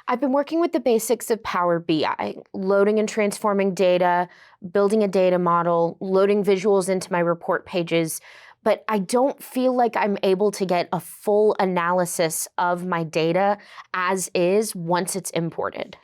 I've been working with the basics of Power BI, loading and transforming data, building a data model, loading visuals into my report pages, but I don't feel like I'm able to get a full analysis of my data as is once it's imported.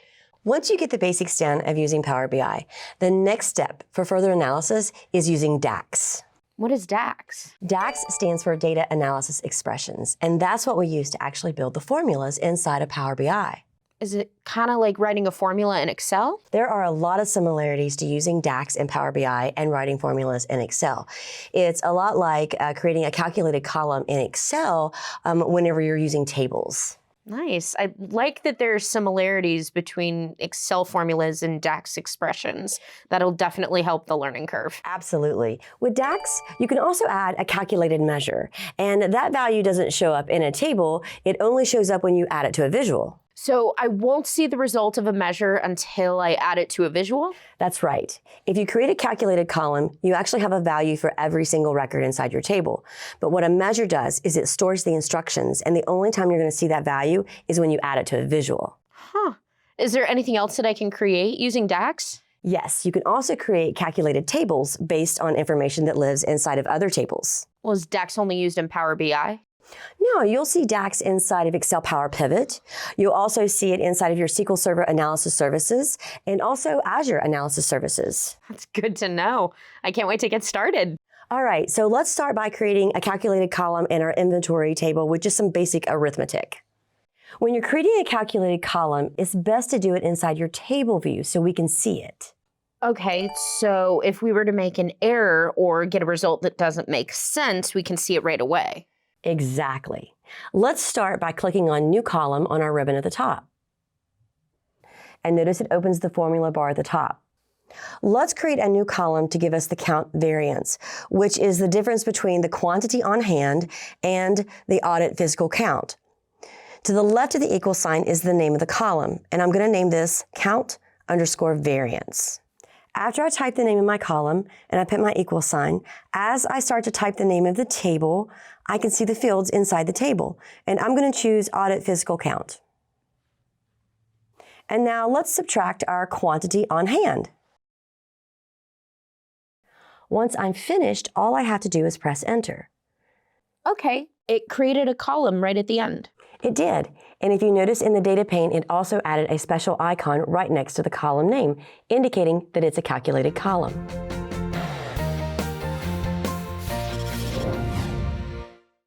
Once you get the basics down of using Power BI, the next step for further analysis is using DAX. What is DAX? DAX stands for Data Analysis Expressions, and that's what we use to actually build the formulas inside of Power BI. Is it kind of like writing a formula in Excel? There are a lot of similarities to using DAX in Power BI and writing formulas in Excel. It's a lot like creating a calculated column in Excel whenever you're using tables. Nice. I like that there's similarities between Excel formulas and DAX expressions. That'll definitely help the learning curve. Absolutely. With DAX, you can also add a calculated measure, and that value doesn't show up in a table. It only shows up when you add it to a visual. So I won't see the result of a measure until I add it to a visual? That's right. If you create a calculated column, you actually have a value for every single record inside your table. But what a measure does is it stores the instructions, and the only time you're going to see that value is when you add it to a visual. Huh. Is there anything else that I can create using DAX? Yes, you can also create calculated tables based on information that lives inside of other tables. Well, is DAX only used in Power BI? No, you'll see DAX inside of Excel Power Pivot. You'll also see it inside of your SQL Server Analysis Services and also Azure Analysis Services. That's good to know. I can't wait to get started. All right, so let's start by creating a calculated column in our inventory table with just some basic arithmetic. When you're creating a calculated column, it's best to do it inside your table view so we can see it. Okay, so if we were to make an error or get a result that doesn't make sense, we can see it right away. Exactly. Let's start by clicking on New Column on our ribbon at the top. And notice it opens the formula bar at the top. Let's create a new column to give us the count variance, which is the difference between the quantity on hand and the audit physical count. To the left of the equal sign is the name of the column, and I'm going to name this count_variance. After I type the name of my column and I put my equal sign, as I start to type the name of the table, I can see the fields inside the table. And I'm going to choose audit physical count. And now let's subtract our quantity on hand. Once I'm finished, all I have to do is press enter. Okay, it created a column right at the end. It did. And if you notice in the data pane, it also added a special icon right next to the column name, indicating that it's a calculated column.